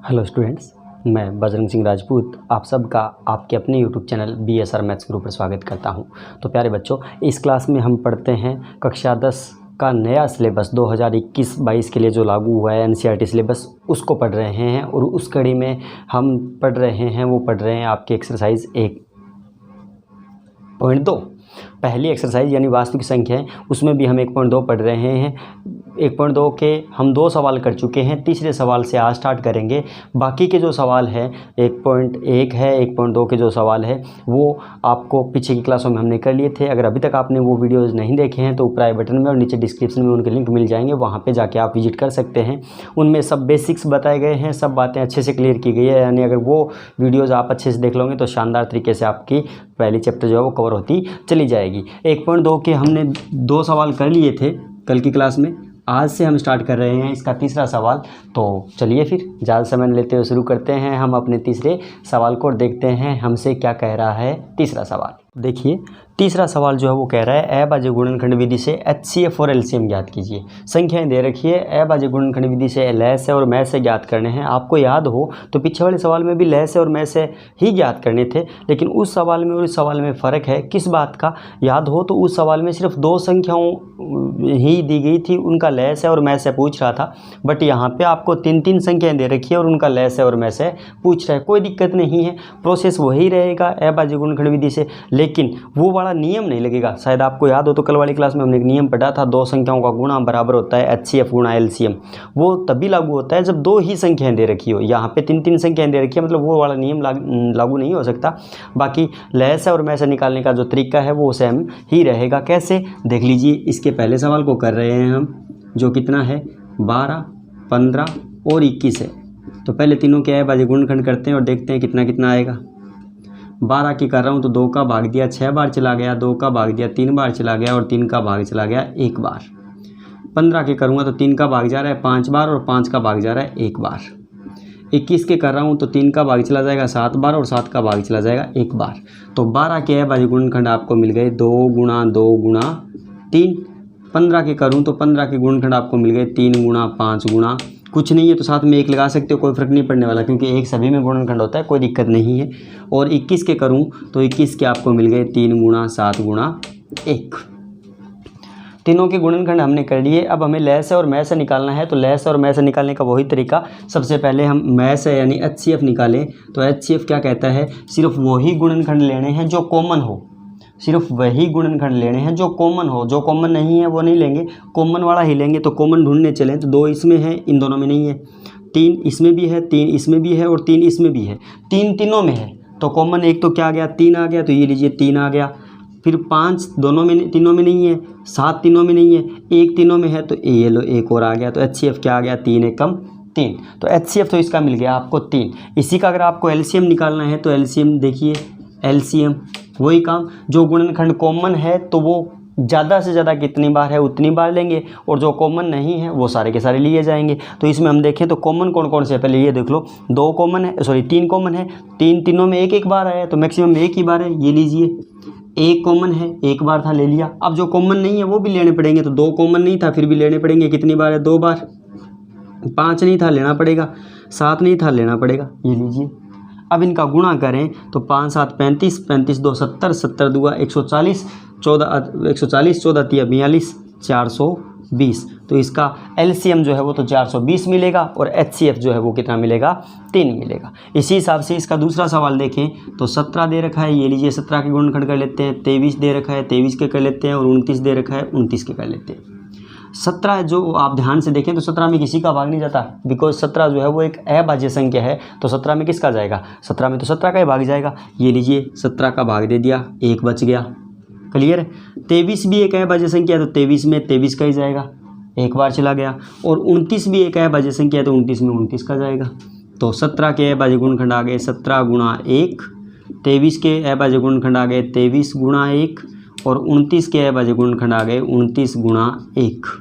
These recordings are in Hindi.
हेलो स्टूडेंट्स, मैं बजरंग सिंह राजपूत आप सबका आपके अपने YouTube channel BSR maths group पर स्वागत करता हूं। तो प्यारे बच्चों, इस क्लास में हम पढ़ते हैं कक्षा 10 का नया सिलेबस 2021-22 के लिए जो लागू हुआ है NCERT सिलेबस, उसको पढ़ रहे हैं। और उस कड़ी में हम पढ़ रहे हैं आपके एक्सरसाइज 1.2 पहली एक्सरसाइज यानी वास्तविक संख्याएं, उसमें भी हम 1.2 पढ़ रहे हैं। 1.2 के हम 2 सवाल कर चुके हैं, तीसरे सवाल से आज स्टार्ट करेंगे। बाकी के जो सवाल हैं 1.1 है, 1.2 के जो सवाल है वो आपको पीछे की क्लासों में हमने कर लिए थे। अगर अभी तक आपने वो वीडियोज़ नहीं देखे हैं तो ऊपर आई बटन में और नीचे डिस्क्रिप्शन में उनके लिंक मिल जाएंगे, वहाँ पर जाके आप विजिट कर सकते हैं। उनमें सब बेसिक्स बताए गए हैं, सब बातें अच्छे से क्लियर की गई है। यानी अगर वो वीडियोज़ आप अच्छे से देख लोगे तो शानदार तरीके से आपकी पहली चैप्टर जो है वो कवर होती चली जाएगी। 1.2 के हमने 2 सवाल कर लिए थे कल की क्लास में, आज से हम स्टार्ट कर रहे हैं इसका तीसरा सवाल। तो चलिए फिर ज़्यादा समय न लेते हुए शुरू करते हैं हम अपने तीसरे सवाल को। देखते हैं हमसे क्या कह रहा है तीसरा सवाल। देखिए, तीसरा सवाल जो है वो कह रहा है अभाज्य गुणनखंड विधि से HCF और LCM ज्ञात कीजिए। संख्याएं दे रखी है, अभाज्य गुणनखंड विधि से लैस और मैं से ज्ञात करने हैं। आपको याद हो तो पीछे वाले सवाल में भी लैस और मैं से ही ज्ञात करने थे, लेकिन उस सवाल में और इस सवाल में फ़र्क है। किस बात का? याद हो तो उस सवाल में सिर्फ 2 संख्याओं ही दी गई थी, उनका लैस है और मैं से पूछ रहा था। बट यहाँ पे आपको 3 संख्याएं दे रखी है और उनका लैस है और मैं से पूछ रहा है। कोई दिक्कत नहीं है, प्रोसेस वही रहेगा अभाज्य गुणनखंड विधि से, लेकिन वो वाला नियम नहीं लगेगा। शायद आपको याद हो तो कल वाली क्लास में हमने एक नियम पढ़ा था, 2 संख्याओं का गुणा बराबर होता है HCF गुणा LCM। वो तभी लागू होता है जब 2 ही संख्याएं दे रखी हो। यहाँ पे 3 संख्याएं दे रखी है, मतलब वो वाला नियम लागू नहीं हो सकता। बाकी लैस और मैं से निकालने का जो तरीका है वो सेम ही रहेगा। कैसे देख लीजिए, इसके पहले सवाल को कर रहे हैं हम, जो कितना है 12, 15 और 21 है। तो पहले तीनों के अभाज्य गुणनखंड करते हैं और देखते हैं कितना कितना आएगा। 12 की कर रहा हूँ तो 2 का भाग दिया 6 बार चला गया, 2 का भाग दिया 3 बार चला गया और 3 का भाग चला गया 1 बार। 15 के करूँगा तो 3 का भाग जा रहा है 5 बार और 5 का भाग जा रहा है 1 बार। 21 के कर रहा हूँ तो 3 का भाग चला जाएगा 7 बार और 7 का भाग चला जाएगा 1 बार। तो 12 के अभाज्य गुणनखंड आपको मिल गए 2 गुणा 2 गुणा 3। 15 के करूँ तो 15 के गुणनखंड आपको मिल गए 3 गुणा 5 गुणा, कुछ नहीं है तो साथ में 1 लगा सकते हो, कोई फ़र्क नहीं पड़ने वाला क्योंकि 1 सभी में गुणनखंड होता है, कोई दिक्कत नहीं है। और 21 के करूं तो 21 के आपको मिल गए 3 गुणा 7 गुणा 1। तीनों के गुणनखंड हमने कर लिए। अब हमें लैस और मैं से निकालना है। तो लैस और मैं से निकालने का वही तरीका, सबसे पहले हम मैं से यानी HCF निकालें। तो HCF क्या कहता है, सिर्फ वही गुणनखंड लेने हैं जो कॉमन हो, सिर्फ वही गुणनखंड लेने हैं जो कॉमन हो। जो कॉमन नहीं है वो नहीं लेंगे, कॉमन वाला ही लेंगे। तो कॉमन ढूंढने चलें तो 2 इसमें है, इन दोनों में नहीं है। 3 इसमें भी है, 3 इसमें भी है और 3 इसमें भी है। 3 तीनों में है तो कॉमन एक तो क्या आ गया, 3 आ गया। तो ये लीजिए 3 आ गया। फिर 5 दोनों में तीनों में नहीं है, 7 तीनों में नहीं है, 1 तीनों में है तो ये लो 1 और आ गया। तो HCF क्या आ गया, 3 एकम 3। तो HCF तो इसका मिल गया आपको 3। इसी का अगर आपको LCM निकालना है तो LCM देखिए, LCM वही काम, जो गुणनखंड कॉमन है तो वो ज़्यादा से ज़्यादा कितनी बार है उतनी बार लेंगे, और जो कॉमन नहीं है वो सारे के सारे लिए जाएंगे। तो इसमें हम देखें तो कॉमन कौन कौन से, पहले ये देख लो, 2 कॉमन है, सॉरी 3 कॉमन है, 3 तीनों में 1 बार आया तो मैक्सिमम 1 ही बार है। ये लीजिए 1 कॉमन है, 1 बार था, ले लिया। अब जो कॉमन नहीं है वो भी लेने पड़ेंगे। तो 2 कॉमन नहीं था फिर भी लेने पड़ेंगे, कितनी बार है 2 बार। 5 नहीं था लेना पड़ेगा, 7 नहीं था लेना पड़ेगा, ये लीजिए। अब इनका गुणा करें तो 5 7 35, 35 2 70, 70 2 140, 140 14 3 42, 420। तो इसका LCM जो है वो तो 420 मिलेगा और HCF जो है वो कितना मिलेगा, 3 मिलेगा। इसी हिसाब से इसका दूसरा सवाल देखें तो 17 दे रखा है, ये लीजिए 17 के गुणनखंड कर लेते हैं। 23 दे रखा है, 23 के कर लेते हैं। और 29 दे रखा है, 29 के कर लेते हैं। 17 जो आप ध्यान से देखें तो 17 में किसी का भाग नहीं जाता, बिकॉज 17 जो है वो एक अभाज्य संख्या है। तो 17 में किसका जाएगा, 17 में तो 17 का ही भाग जाएगा। ये लीजिए 17 का भाग दे दिया, 1 बच गया, क्लियर है। 23 भी एक अभाज्य संख्या है तो 23 में 23 का ही जाएगा, 1 बार चला गया। और 29 भी एक अभाज्य संख्या है तो 29 में 29 का जाएगा। तो 17 के अभाज्य गुणनखंड आ गए 17 गुणा 1, 23 के अभाज्य गुणनखंड आ गए 23 गुणा 1 और 29 के अभाज्य गुणनखंड आ गए 29 गुणा 1।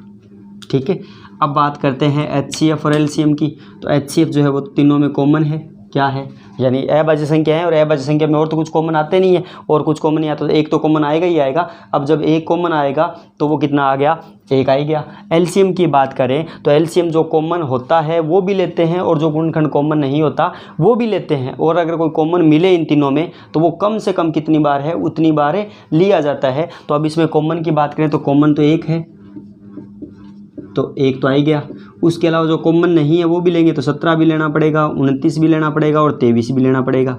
ठीक है। अब बात करते हैं HCF और LCM की। तो HCF जो है वो तीनों में कॉमन है, क्या है, यानी अभाज्य संख्या है और अभाज्य संख्या में और तो कुछ कॉमन आते नहीं है, और कुछ कॉमन नहीं आता तो एक तो कॉमन आएगा ही आएगा। अब जब एक कॉमन आएगा तो वो कितना आ गया, एक आ ही गया। एलसीएम की बात करें तो एलसीएम जो कॉमन होता है वो भी लेते हैं और जो गुणनखंड कॉमन नहीं होता वो भी लेते हैं, और अगर कोई कॉमन मिले इन तीनों में तो वो कम से कम कितनी बार है, उतनी बार लिया जाता है। तो अब इसमें कॉमन की बात करें तो कॉमन तो एक है, तो एक तो आ ही गया। उसके अलावा जो कॉमन नहीं है वो भी लेंगे तो 17 भी लेना पड़ेगा, 29 भी लेना पड़ेगा और 23 भी लेना पड़ेगा।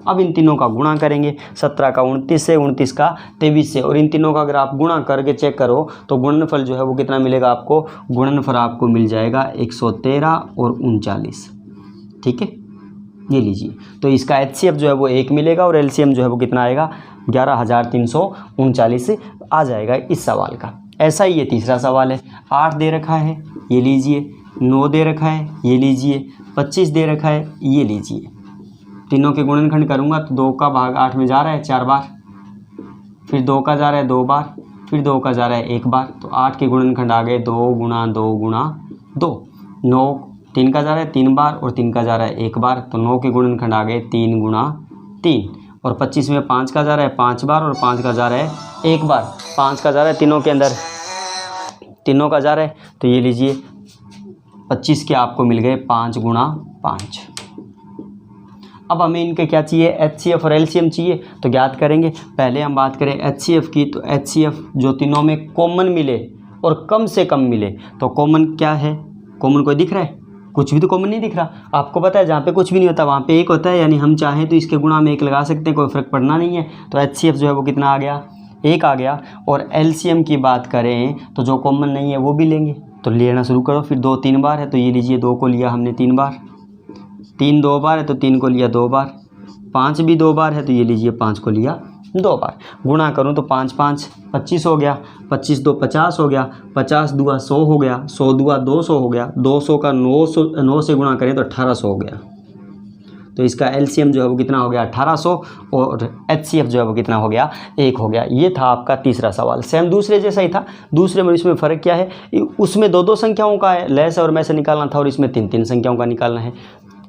अब इन तीनों का गुणा करेंगे, 17 का 29 से, 29 का 23 से, और इन तीनों का अगर आप गुणा करके चेक करो तो गुणनफल जो है वो कितना मिलेगा आपको, गुणनफल आपको मिल जाएगा 113 और 39। ठीक है, ये लीजिए। तो इसका एचसीएफ जो है वो 1 मिलेगा और एलसीएम जो है वो कितना आएगा, 11,339 आ जाएगा इस सवाल का। ऐसा ही ये तीसरा सवाल है, 8 दे रखा है, ये लीजिए, 9 दे रखा है, ये लीजिए, 25 दे रखा है, ये लीजिए। तीनों के गुणनखंड करूँगा तो 2 का भाग 8 में जा रहा है 4 बार, फिर 2 का जा रहा है 2 बार, फिर 2 का जा रहा है 1 बार, तो 8 के गुणनखंड आ गए 2 गुणा 2 गुणा 2। 9 3 का जा रहा है 3 बार और 3 का जा रहा है 1 बार, तो 9 के गुणनखंड आ गए 3 गुणा 3, और 25 में 5 का जा रहा है 5 बार और 5 का जा रहा है 1 बार, 5 का जा रहा है तीनों के अंदर, तीनों का जा रहा है, तो ये लीजिए 25 के आपको मिल गए 5 गुणा 5। अब हमें इनके क्या चाहिए, एचसीएफ और एलसीएम चाहिए, तो ज्ञात करेंगे। पहले हम बात करें एचसीएफ की, तो एचसीएफ जो तीनों में कॉमन मिले और कम से कम मिले, तो कॉमन क्या है, कॉमन कोई दिख रहा है, कुछ भी तो कॉमन नहीं दिख रहा। आपको पता है जहाँ पे कुछ भी नहीं होता वहाँ पे एक होता है, यानी हम चाहें तो इसके गुणा में 1 लगा सकते हैं, कोई फ़र्क पड़ना नहीं है। तो एचसीएफ जो है वो कितना आ गया, 1 आ गया। और एलसीएम की बात करें तो जो कॉमन नहीं है वो भी लेंगे, तो लेना शुरू करो। फिर 2 3 बार है तो ये लीजिए, 2 को लिया हमने 3 बार, 3 2 बार है तो 3 को लिया 2 बार, 5 भी 2 बार है तो ये लीजिए 5 को लिया 2 बार। गुणा करूँ तो 5 5 25 हो गया, 25 2 50 हो गया, 50 दूआ 100 हो गया, 100 दूआ 200 हो गया, 200 का 9 से गुणा करें तो 1800 हो गया। तो इसका एलसीएम जो है वो कितना हो गया, 1800, और एचसीएफ जो है वो कितना हो गया, 1 हो गया। ये था आपका तीसरा सवाल। सेम दूसरे जैसा ही था, दूसरे में इसमें फ़र्क क्या है, उसमें 2 2 संख्याओं का है, लेस और में से निकालना था, और इसमें 3 3 संख्याओं का निकालना है।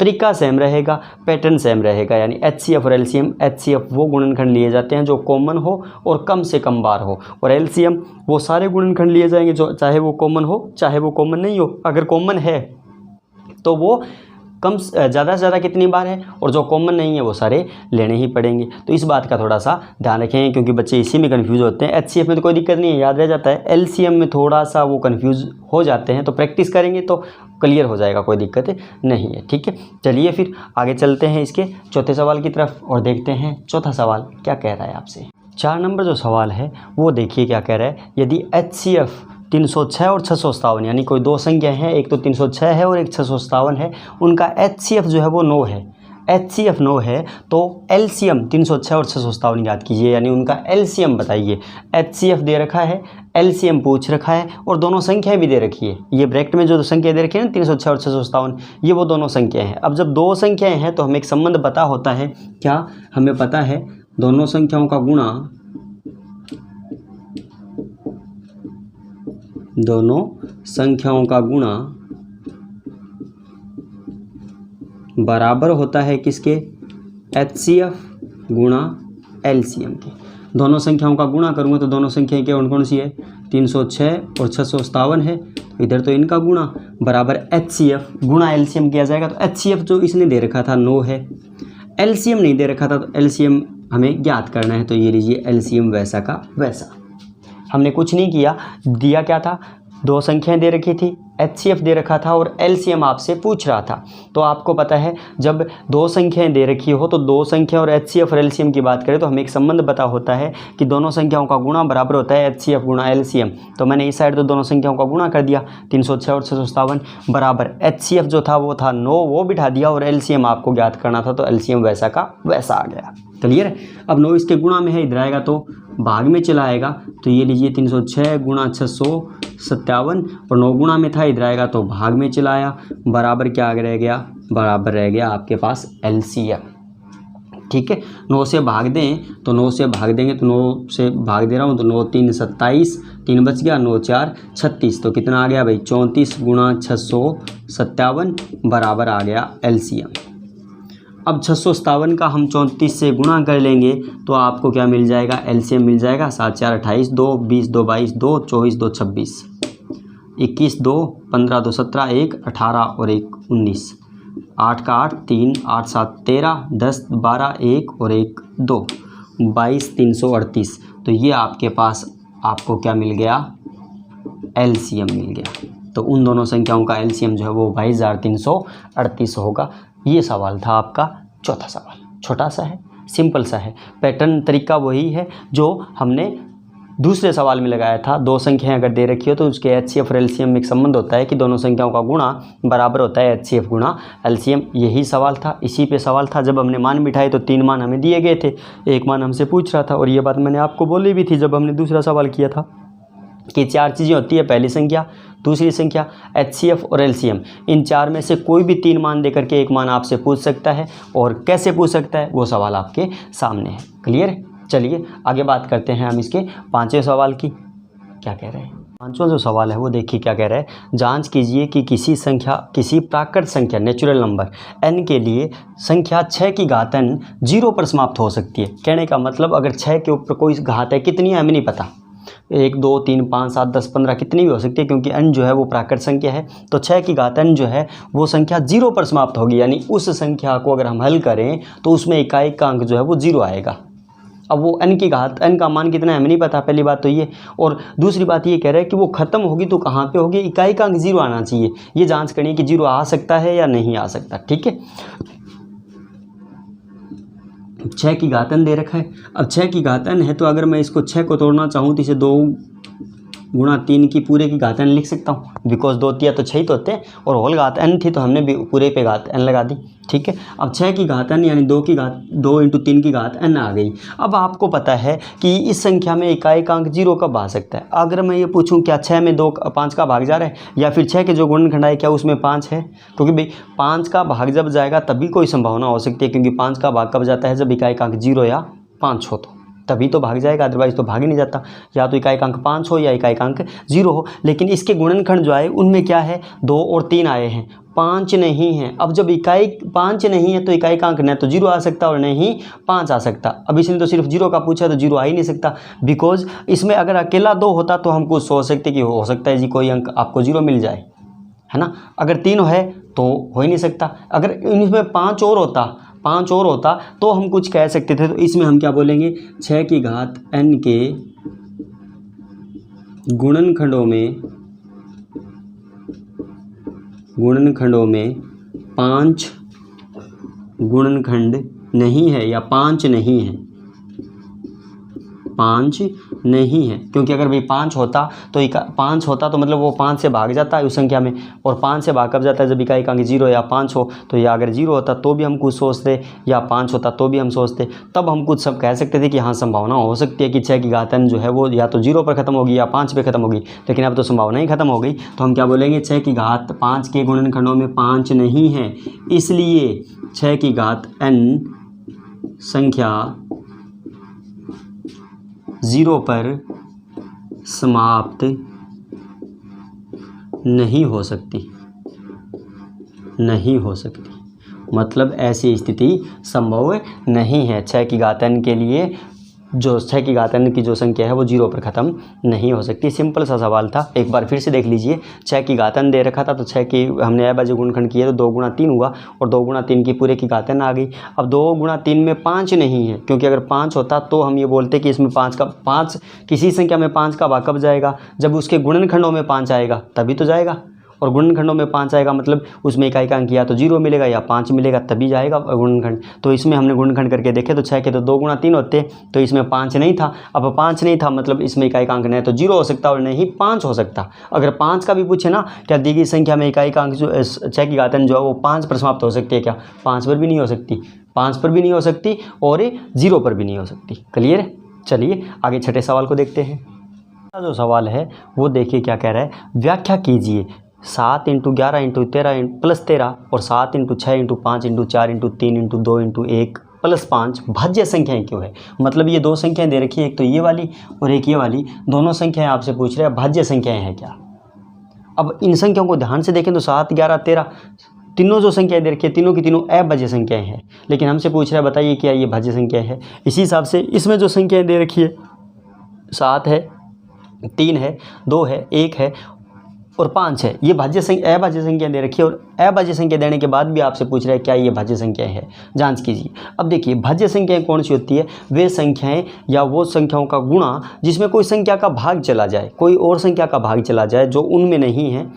तरीका सेम रहेगा, पैटर्न सेम रहेगा, यानी एचसीएफ और एलसीएम, एचसीएफ वो गुणनखंड लिए जाते हैं जो कॉमन हो और कम से कम बार हो, और एलसीएम वो सारे गुणनखंड लिए जाएंगे जो चाहे वो कॉमन हो चाहे वो कॉमन नहीं हो। अगर कॉमन है तो वो कम ज़्यादा से ज़्यादा कितनी बार है, और जो कॉमन नहीं है वो सारे लेने ही पड़ेंगे। तो इस बात का थोड़ा सा ध्यान रखें, क्योंकि बच्चे इसी में कन्फ्यूज़ होते हैं। एचसीएफ में तो कोई दिक्कत नहीं है, याद रह जाता है, एलसीएम में थोड़ा सा वो कन्फ्यूज़ हो जाते हैं, तो प्रैक्टिस करेंगे तो क्लियर हो जाएगा, कोई दिक्कत नहीं है। ठीक है, चलिए फिर आगे चलते हैं इसके चौथे सवाल की तरफ और देखते हैं चौथा सवाल क्या कह रहा है आपसे। 4 नंबर जो सवाल है वो देखिए क्या कह रहा है। यदि एचसीएफ 306 और 657, यानी कोई 2 संख्या हैं, एक तो 306 है और एक 657 है, उनका एचसीएफ जो है वो 9 है, एचसीएफ 9 है, तो एलसीएम 306 और 657 याद कीजिए, यानी उनका एलसीएम बताइए। एचसीएफ दे रखा है, एलसीएम पूछ रखा है, और दोनों संख्याएं भी दे रखी है। ये ब्रैकेट में जो संख्या दे रखी है ना 306 और 657, ये वो दोनों संख्याएं हैं। अब जब 2 संख्याएं हैं तो हमें एक संबंध पता होता है, क्या हमें पता है, दोनों संख्याओं का गुणा, दोनों संख्याओं का गुणा बराबर होता है किसके, एचसीएफ गुणा एलसीएम के। दोनों संख्याओं का गुणा करूँगा तो दोनों संख्याएं कौन कौन सी है, 306 और 657 है, इधर तो इनका गुणा बराबर एचसीएफ गुणा एलसीएम किया जाएगा। तो एचसीएफ जो इसने दे रखा था 9 है, एलसीएम नहीं दे रखा था, तो एलसीएम हमें ज्ञात करना है। तो ये लीजिए एलसीएम वैसा का वैसा, हमने कुछ नहीं किया, दिया क्या था, 2 संख्याएं दे रखी थी, एचसीएफ दे रखा था और एलसीएम आपसे पूछ रहा था। तो आपको पता है जब 2 संख्याएं दे रखी हो तो 2 संख्या और एचसीएफ और एलसीएम की बात करें तो हमें एक संबंध पता होता है कि दोनों संख्याओं का गुणा बराबर होता है एचसीएफ गुणा एलसीएम। तो मैंने इस साइड तो दोनों संख्याओं का गुणा कर दिया, 306 और 657 बराबर एचसीएफ जो था वो था 9, वो बिठा दिया, और एलसीएम आपको ज्ञात करना था, तो एलसीएम वैसा का वैसा आ गया। क्लियर है। अब 9 इसके गुणा में है, इधर आएगा तो भाग में चला आएगा, तो ये लीजिए 306 गुणा 657, और 9 गुणा में था, इधर आएगा तो भाग में चला आया, बराबर क्या रह गया, बराबर रह गया आपके पास एलसीएम। ठीक है, 9 से भाग दें तो 9 से भाग देंगे तो 9 से भाग दे रहा हूँ तो 9 3 27, 3 बच गया, 9 4 36, तो कितना आ गया भाई 34 गुणा 657 बराबर आ गया एलसीएम। अब 657 का हम 34 से गुणा कर लेंगे तो आपको क्या मिल जाएगा, एलसीएम मिल जाएगा। 7 4 28, 2 20 2 22, 2 24 2 26, 21 2 15 2 17, 1 18 और 1 19, 8 का 8 3 8 7 13, 10 12 1 और 1 2, 22 338। तो ये आपके पास आपको क्या मिल गया, एलसीएम मिल गया। तो उन दोनों संख्याओं का एलसीएम जो है वो 22,338 होगा। ये सवाल था आपका चौथा सवाल। छोटा सा है, सिंपल सा है, पैटर्न तरीका वही है जो हमने दूसरे सवाल में लगाया था। दो संख्याएं अगर दे रखी हो तो उसके एचसीएफ और एलसीएम में एक संबंध होता है कि दोनों संख्याओं का गुणा बराबर होता है एचसीएफ गुणा एलसीएम। यही सवाल था, इसी पे सवाल था। जब हमने मान बिठाए तो 3 मान हमें दिए गए थे, एक मान हमसे पूछ रहा था, और ये बात मैंने आपको बोली भी थी जब हमने दूसरा सवाल किया था कि 4 चीज़ें होती है, पहली संख्या, दूसरी संख्या, एचसीएफ और एलसीएम। इन 4 में से कोई भी 3 मान देकर के एक मान आपसे पूछ सकता है, और कैसे पूछ सकता है वो सवाल आपके सामने है। क्लियर है? चलिए आगे बात करते हैं हम इसके 5वें सवाल की। क्या कह रहे हैं 5वां जो सवाल है वो देखिए क्या कह रहा है। जांच कीजिए कि किसी प्राकृत संख्या नेचुरल नंबर n के लिए संख्या 6 की घात n 0 पर समाप्त हो सकती है। कहने का मतलब अगर 6 के ऊपर कोई घात है, कितनी है हमें नहीं पता, 1 2 3 5 7 10 15 कितनी भी हो सकती है, क्योंकि n जो है वो प्राकृत संख्या है। तो 6 की घात n जो है वो संख्या 0 पर समाप्त होगी, यानी उस संख्या को अगर हम हल करें तो उसमें इकाई का अंक जो है वो 0 आएगा। अब वो n की घात n का मान कितना है हमें नहीं पता, पहली बात तो ये। और दूसरी बात ये कह रहा है कि वो ख़त्म होगी तो कहाँ पे होगी, इकाई का अंक 0 आना चाहिए। ये जांच करनी है कि 0 आ सकता है या नहीं आ सकता। ठीक है, 6 की घात n दे रखा है। अब 6 की घात n है तो अगर मैं इसको 6 को तोड़ना चाहूँ तो इसे 2 गुणा 3 की पूरे की घात n लिख सकता हूँ, बिकॉज 2 तिया तो 6 तो होते हैं, और होल घात n थी तो हमने भी पूरे पे घात n लगा दी। ठीक है, अब 6 की घात n यानी 2 × 3 की घात n आ गई। अब आपको पता है कि इस संख्या में इकाई का अंक 0 कब आ सकता है। अगर मैं ये पूछूं क्या 6 में 5 का भाग जा रहा है, या फिर 6 के जो गुणनखंड है क्या उसमें 5 है, क्योंकि भाई 5 का भाग जब जाएगा तभी कोई संभावना हो सकती है, क्योंकि 5 का भाग कब जाता है, जब इकाई का अंक 0 या 5 हो तो तभी तो भाग जाएगा, अदरवाइज तो भाग ही नहीं जाता। या तो इकाई का अंक 5 हो या इकाई का अंक 0 हो। लेकिन इसके गुणनखंड जो आए उनमें क्या है, 2 और 3 आए हैं, 5 नहीं है। अब जब इकाई 5 नहीं है तो इकाई का अंक न तो 0 आ सकता और न ही 5 आ सकता। अब इसने तो सिर्फ 0 का पूछा तो 0 आ ही नहीं सकता, बिकॉज इसमें अगर अकेला 2 होता तो हम कुछ सोच सकते कि हो सकता है जी कोई अंक आपको 0 मिल जाए, है ना। अगर 3 है तो हो ही नहीं सकता। अगर इनमें 5 और होता तो हम कुछ कह सकते थे। तो इसमें हम क्या बोलेंगे, 6 की घात n के गुणनखंडों में 5 गुणनखंड नहीं है या 5 नहीं है, 5 नहीं है। क्योंकि अगर भाई 5 होता तो मतलब वो 5 से भाग जाता है उस संख्या में, और 5 से भाग कब जाता है, जब इकाई का अंक 0 या 5 हो। तो या अगर 0 होता तो भी हम कुछ सोचते, या 5 होता तो भी हम सोचते, तब हम कुछ सब कह सकते थे कि हाँ संभावना हो सकती है कि 6 की घात n जो है वो या तो 0 पर ख़त्म होगी या 5 पे ख़त्म होगी। लेकिन अब तो संभावना ही ख़त्म हो गई, तो हम क्या बोलेंगे, 6 की घात 5 के गुणनखंडों में 5 नहीं है, इसलिए 6 की घात n संख्या 0 पर समाप्त नहीं हो सकती। मतलब ऐसी स्थिति संभव नहीं है। 6 की घात n के लिए जो 6 की घात n की जो संख्या है वो 0 पर ख़त्म नहीं हो सकती। सिंपल सा सवाल था, एक बार फिर से देख लीजिए। 6 की घात n दे रखा था तो 6 की हमने अबाजी गुणनखंड किया तो 2 गुणा 3 हुआ, और 2 गुणा 3 की पूरे की घात n आ गई। अब 2 गुणा 3 में 5 नहीं है, क्योंकि अगर 5 होता तो हम ये बोलते कि इसमें 5 किसी संख्या में 5 का भाग कब जाएगा, जब उसके गुणनखंडों में 5 आएगा तभी तो जाएगा। और गुणनखंडों में 5 आएगा मतलब उसमें इकाई का अंक या तो 0 मिलेगा या 5 मिलेगा, तभी जाएगा गुणनखंड। तो इसमें हमने गुणनखंड करके देखे तो 6 के तो 2 गुणा 3 होते, तो इसमें 5 नहीं था। अब 5 नहीं था मतलब इसमें इकाई का अंक न तो 0 हो सकता और न ही 5 हो सकता। अगर 5 का भी पूछे ना, क्या दी गई संख्या में इकाई का अंक जो 6 की घात n जो है वो 5 पर समाप्त हो सकती है क्या, 5 पर भी नहीं हो सकती, 5 पर भी नहीं हो सकती और 0 पर भी नहीं हो सकती। क्लियर है? चलिए आगे छठे सवाल को देखते हैं। जो सवाल है वो देखिए क्या कह रहा है, व्याख्या कीजिए 7 × 11 × 13 प्लस 13 और 7 × 6 × 5 × 4 × 3 × 2 × 1 प्लस 5 भाज्य संख्याएं क्यों है। मतलब ये दो संख्याएं दे रखी है, एक तो ये वाली और एक ये वाली, दोनों संख्याएं आपसे पूछ रहे हैं भाज्य संख्याएं हैं क्या। अब इन संख्याओं को ध्यान से देखें तो 7 11 13 तीनों जो संख्याएं दे रखी है तीनों की तीनों अभाज्य संख्याएं हैं, लेकिन हमसे पूछ रहा है बताइए क्या ये भाज्य संख्या है। इसी हिसाब से इसमें जो संख्याएं दे रखी है 7 है, 3 है, 2 है, 1 है और 5 है, ये भाज्य संख्या अभाज्य संख्या दे रखी है। और अभाज्य संख्या देने के बाद भी आपसे पूछ रहा है क्या ये भाज्य संख्याएं है, जांच कीजिए। अब देखिए भाज्य संख्याएं कौन सी होती है, वे संख्याएं या वो संख्याओं का गुणा जिसमें कोई संख्या का भाग चला जाए, कोई और संख्या का भाग चला जाए जो उनमें नहीं है,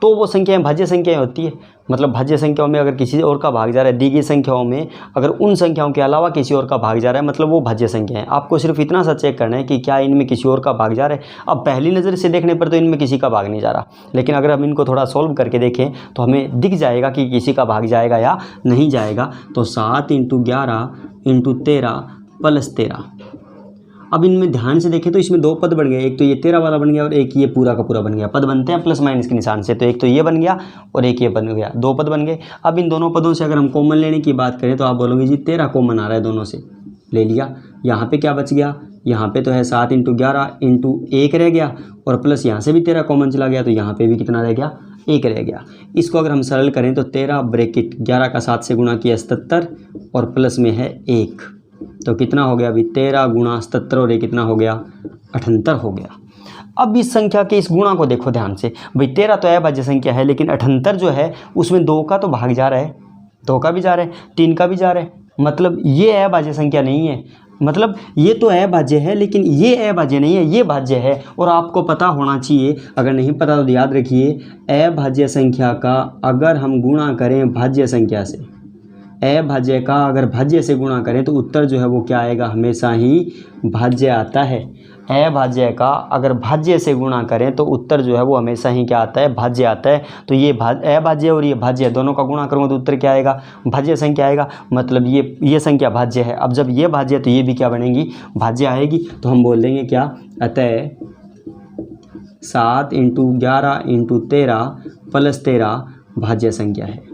तो वो संख्याएं भाज्य संख्याएं होती है। मतलब भाज्य संख्याओं में अगर किसी और का भाग जा रहा है, दी गई संख्याओं में अगर उन संख्याओं के अलावा किसी और का भाग जा रहा है, मतलब वो भाज्य संख्या है। आपको सिर्फ इतना सा चेक करना है कि क्या इनमें किसी और का भाग जा रहा है। अब पहली नज़र से देखने पर तो इनमें किसी का भाग नहीं जा रहा, लेकिन अगर हम इनको थोड़ा सॉल्व करके देखें तो हमें दिख जाएगा कि किसी का भाग जाएगा या नहीं जाएगा। तो 7 × 11 × 13 + 13। अब इनमें ध्यान से देखें तो इसमें दो पद बन गए, एक तो ये 13 वाला बन गया और एक ये पूरा का पूरा बन गया। पद बनते हैं प्लस माइनस के निशान से, तो एक तो ये बन गया और एक ये बन गया, दो पद बन गए। अब इन दोनों पदों से अगर हम कॉमन लेने की बात करें तो आप बोलोगे जी 13 कॉमन आ रहा है, दोनों से ले लिया। यहाँ पे क्या बच गया, यहाँ पे तो है 7 × 11 × 1 रह गया और प्लस यहाँ से भी 13 कॉमन चला गया, तो यहाँ पे भी कितना रह गया, 1 रह गया। इसको अगर हम सरल करें तो 13 ब्रैकेट 11 का 7 से गुणा किया 77 और प्लस में है 1, तो कितना हो गया अभी 13 × 77 और ये कितना हो गया 78 हो गया। अब इस संख्या के इस गुणा को देखो ध्यान से, भाई 13 तो अभाज्य संख्या है, लेकिन 78 जो है उसमें 2 का तो भाग जा रहा है, 2 का भी जा रहा है, 3 का भी जा रहा है, मतलब ये अभाज्य संख्या नहीं है। मतलब ये तो अभाज्य है लेकिन ये अभाज्य नहीं है, ये भाज्य है। और आपको पता होना चाहिए, अगर नहीं पता तो याद रखिए, अभाज्य संख्या का अगर हम गुणा करें भाज्य संख्या से, अभाज्य का अगर भाज्य से गुणा करें तो उत्तर जो है वो क्या आएगा, हमेशा ही भाज्य आता है। अभाज्य का अगर भाज्य से गुणा करें तो उत्तर जो है वो हमेशा ही क्या आता है, भाज्य आता है। तो ये अभाज्य और ये भाज्य दोनों का गुणा करूँगा तो उत्तर क्या आएगा, भाज्य संख्या आएगा। मतलब ये संख्या भाज्य है। अब जब ये भाज्य है तो ये भी क्या बनेगी, भाज्य आएगी। तो हम बोल देंगे क्या, अतः 7 × 11 × 13 + 13 भाज्य संख्या है।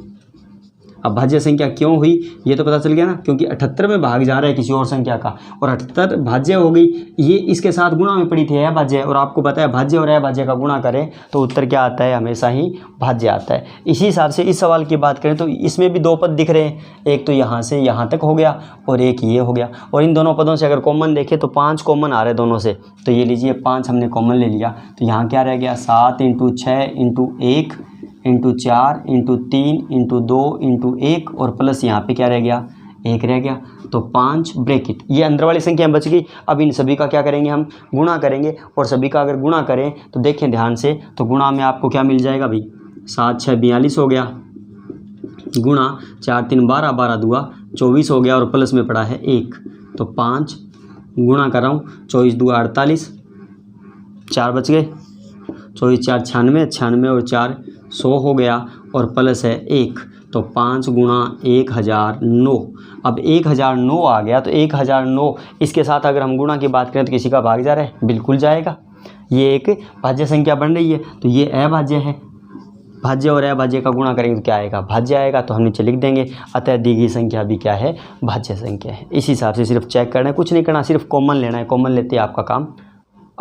अब भाज्य संख्या क्यों हुई ये तो पता चल गया ना, क्योंकि 78 में भाग जा रहा है किसी और संख्या का और 78 भाज्य हो गई, ये इसके साथ गुणा में पड़ी थी अभाज्य, और आपको पता है भाज्य और अभाज्य का गुणा करें तो उत्तर क्या आता है, हमेशा ही भाज्य आता है। इसी हिसाब से इस सवाल की बात करें तो इसमें भी दो पद दिख रहे हैं, एक तो यहाँ से यहाँ तक हो गया और एक ये हो गया। और इन दोनों पदों से अगर कॉमन देखें तो 5 कॉमन आ रहे हैं दोनों से, तो ये लीजिए 5 हमने कॉमन ले लिया। तो यहाँ क्या रह गया, 7 × 6 × 1 × 4 × 3 × 2 × 1 और प्लस यहाँ पे क्या रह गया, 1 रह गया। तो 5 ब्रैकेट, ये अंदर वाली संख्या बच गई। अब इन सभी का क्या करेंगे, हम गुणा करेंगे, और सभी का अगर गुणा करें तो देखें ध्यान से, तो गुणा में आपको क्या मिल जाएगा भाई, 7 × 6 = 42 हो गया, गुणा 4 × 3 = 12, 12 × 2 = 24 हो गया और प्लस में पड़ा है 1। तो 5 गुणा कर रहा हूँ, 24 × 2 = 48, 4 बच गए, 24 × 4 = 96, 96 और 4 100 हो गया और प्लस है 1। तो 5 × 1009। अब 1009 आ गया, तो 1009 इसके साथ अगर हम गुणा की बात करें तो किसी का भाग जा रहा है, बिल्कुल जाएगा। ये एक भाज्य संख्या बन रही है, तो ये अभाज्य है। भाज्य और अभाज्य का गुणा करेंगे तो क्या आएगा, भाज्य आएगा। तो हम नीचे लिख देंगे, अतः दी गई संख्या भी क्या है, भाज्य संख्या है। इस हिसाब से सिर्फ चेक करना है, कुछ नहीं करना, सिर्फ कॉमन लेना है। कॉमन लेते ही आपका काम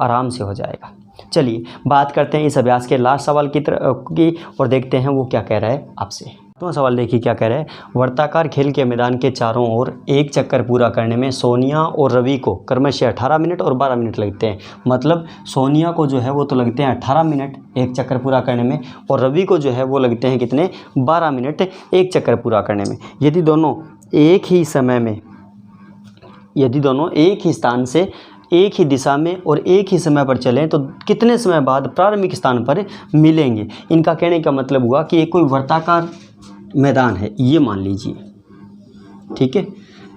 आराम से हो जाएगा। चलिए बात करते हैं इस अभ्यास के लास्ट सवाल की और देखते हैं वो क्या कह रहा है आपसे। तो सवाल देखिए क्या कह रहा है, वर्ताकार खेल के मैदान के चारों ओर एक चक्कर पूरा करने में सोनिया और रवि को क्रमशः 18 मिनट और 12 मिनट लगते हैं। मतलब सोनिया को जो है वो तो लगते हैं 18 मिनट एक चक्कर पूरा करने में, और रवि को जो है वो लगते हैं कितने, 12 मिनट एक चक्कर पूरा करने में। यदि दोनों एक ही समय में, यदि दोनों एक ही स्थान से एक ही दिशा में और एक ही समय पर चलें तो कितने समय बाद प्रारंभिक स्थान पर मिलेंगे। इनका कहने का मतलब हुआ कि एक कोई वर्ताकार मैदान है, ये मान लीजिए, ठीक है।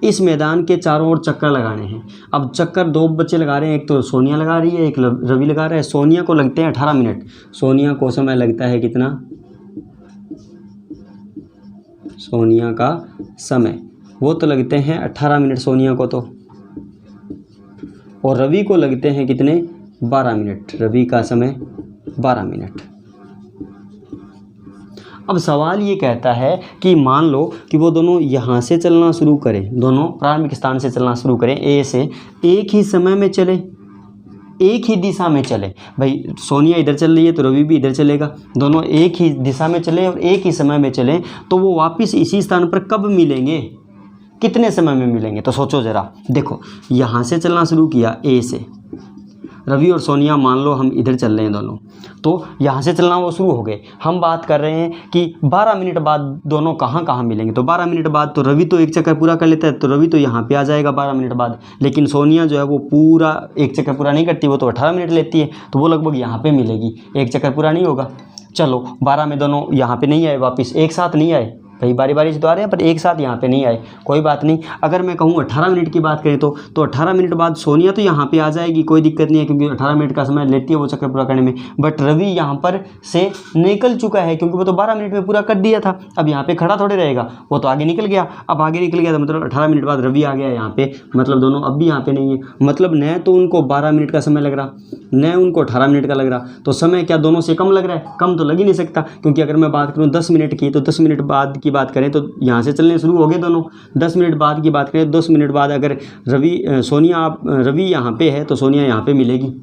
इस मैदान के चारों ओर चक्कर लगाने हैं। अब चक्कर दो बच्चे लगा रहे हैं, एक तो सोनिया लगा रही है, एक रवि लगा रहा है। सोनिया को लगते हैं 18 मिनट। सोनिया को समय लगता है कितना, सोनिया का समय वो तो लगते हैं 18 मिनट सोनिया को तो, और रवि को लगते हैं कितने, 12 मिनट। रवि का समय 12 मिनट। अब सवाल ये कहता है कि मान लो कि वो दोनों यहाँ से चलना शुरू करें, दोनों प्रारंभिक स्थान से चलना शुरू करें, ए से, एक ही समय में चले। एक ही दिशा में चले। भाई सोनिया इधर चल रही है तो रवि भी इधर चलेगा, दोनों एक ही दिशा में चले और एक ही समय में चलें तो वो वापस इसी स्थान पर कब मिलेंगे, कितने समय में मिलेंगे। तो सोचो ज़रा, देखो यहाँ से चलना शुरू किया ए से, रवि और सोनिया मान लो हम इधर चल रहे हैं दोनों, तो यहाँ से चलना वो शुरू हो गए। हम बात कर रहे हैं कि 12 मिनट बाद दोनों कहाँ कहाँ मिलेंगे। तो 12 मिनट बाद तो रवि तो एक चक्कर पूरा कर लेता है, तो रवि तो यहाँ पे आ जाएगा 12 मिनट बाद। लेकिन सोनिया जो है वो पूरा एक चक्कर पूरा नहीं करती, वो तो 18 मिनट लेती है, तो वो लगभग यहाँ पर मिलेगी, एक चक्कर पूरा नहीं होगा। चलो 12 में दोनों यहाँ पर नहीं आए, वापस एक साथ नहीं आए, भाई बारी बारी से तो आ रहे हैं पर एक साथ यहाँ पे नहीं आए, कोई बात नहीं। अगर मैं कहूँ 18 मिनट की बात करें तो 18 मिनट बाद सोनिया तो यहाँ पे आ जाएगी, कोई दिक्कत नहीं है, क्योंकि 18 मिनट का समय लेती है वो चक्कर पूरा करने में। बट रवि यहाँ पर से निकल चुका है, क्योंकि वो तो 12 मिनट में पूरा कर दिया था, अब यहाँ पे खड़ा थोड़े रहेगा, वो तो आगे निकल गया। अब आगे निकल गया तो मतलब 18 मिनट बाद रवि आ गया यहाँ पे, मतलब दोनों अब भी यहाँ पे नहीं है। मतलब न तो उनको 12 मिनट का समय लग रहा, न उनको 18 मिनट का लग रहा, तो समय क्या दोनों से कम लग रहा है? कम तो लग ही नहीं सकता, क्योंकि अगर मैं बात करूँ 10 मिनट की, तो 10 मिनट बाद की बात करें तो यहाँ से चलने शुरू हो गए दोनों। 10 मिनट बाद की बात करें, 10 मिनट बाद अगर रवि यहाँ पे है तो सोनिया यहाँ पे मिलेगी,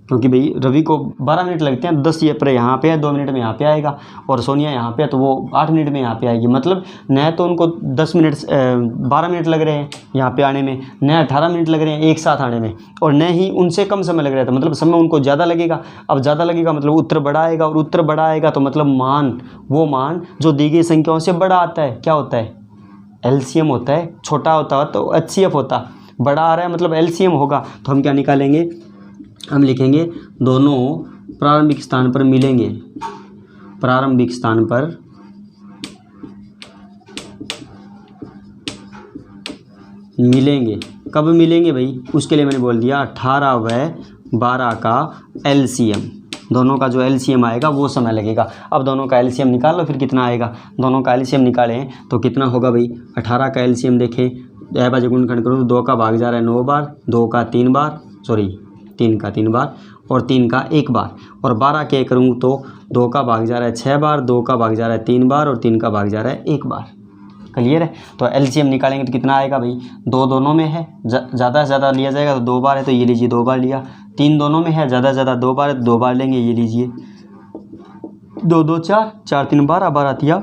क्योंकि भाई रवि को 12 मिनट लगते हैं, 10 ये पर यहाँ पे है, 2 मिनट में यहाँ पे आएगा, और सोनिया यहाँ पे है तो वो 8 मिनट में यहाँ पे आएगी। मतलब न तो उनको 12 मिनट लग रहे हैं यहाँ पे आने में, न 18 मिनट लग रहे हैं एक साथ आने में, और न ही उनसे कम समय लग रहा था, मतलब समय उनको ज़्यादा लगेगा। अब ज़्यादा लगेगा मतलब उत्तर बड़ा आएगा, और उत्तर बड़ा आएगा तो मतलब वो मान जो दी गई संख्याओं से बड़ा आता है, क्या होता है? LCM होता है। छोटा होता तो HCF होता, बड़ा आ रहा है मतलब LCM होगा। तो हम क्या निकालेंगे, हम लिखेंगे दोनों प्रारंभिक स्थान पर मिलेंगे, प्रारंभिक स्थान पर मिलेंगे। कब मिलेंगे भाई? उसके लिए मैंने बोल दिया 18 व 12 का LCM, दोनों का जो LCM आएगा वो समय लगेगा। अब दोनों का LCM निकाल लो, फिर कितना आएगा। दोनों का LCM निकालें तो कितना होगा भाई? 18 का LCM देखें, बाजी गुणनखंड करूँ, 2 का भाग जा रहा है 9 बार, 2 का 3 बार, सॉरी 3 का 3 बार, और 3 का 1 बार, और 12 के करूँ तो 2 का भाग जा रहा है 6 बार, 2 का भाग जा रहा है 3 बार, और 3 का भाग जा रहा है 1 बार। क्लियर है? तो LCM निकालेंगे तो कितना आएगा भाई? 2 दोनों में है, ज़्यादा से ज़्यादा लिया जाएगा तो 2 बार है तो ये लीजिए 2 बार लिया। 3 दोनों में है, ज़्यादा से ज़्यादा 2 बार है तो 2 बार लेंगे, ये लीजिए 2 2 4, 4 3 12, 12 तिया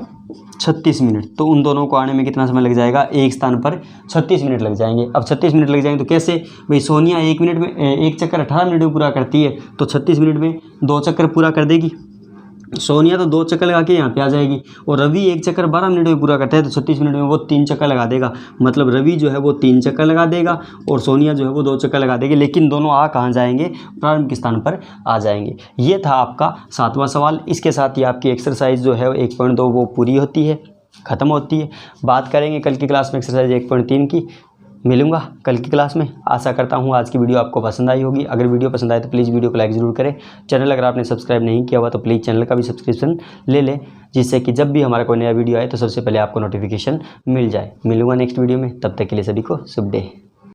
36 मिनट। तो उन दोनों को आने में कितना समय लग जाएगा? एक स्थान पर 36 मिनट लग जाएंगे। अब 36 मिनट लग जाएंगे तो कैसे भाई? सोनिया 1 मिनट में एक चक्कर 18 मिनट में पूरा करती है, तो 36 मिनट में 2 चक्कर पूरा कर देगी। सोनिया तो 2 चक्कर लगा के यहाँ पे आ जाएगी, और रवि 1 चक्कर 12 मिनट में पूरा करता है, तो 36 मिनट में वो 3 चक्कर लगा देगा। मतलब रवि जो है वो 3 चक्कर लगा देगा और सोनिया जो है वो 2 चक्कर लगा देगी, लेकिन दोनों आ कहाँ जाएंगे? प्रारंभिक स्थान पर आ जाएंगे। ये था आपका 7वां सवाल। इसके साथ ही आपकी एक्सरसाइज जो है 1.2 वो पूरी होती है, ख़त्म होती है। बात करेंगे कल की क्लास में एक्सरसाइज 1.3 की। मिलूंगा कल की क्लास में। आशा करता हूँ आज की वीडियो आपको पसंद आई होगी। अगर वीडियो पसंद आए तो प्लीज़ वीडियो को लाइक ज़रूर करें। चैनल अगर आपने सब्सक्राइब नहीं किया हुआ तो प्लीज़ चैनल का भी सब्सक्रिप्शन ले लें, जिससे कि जब भी हमारा कोई नया वीडियो आए तो सबसे पहले आपको नोटिफिकेशन मिल जाए। मिलूंगा नेक्स्ट वीडियो में, तब तक के लिए सभी को शुभ डे।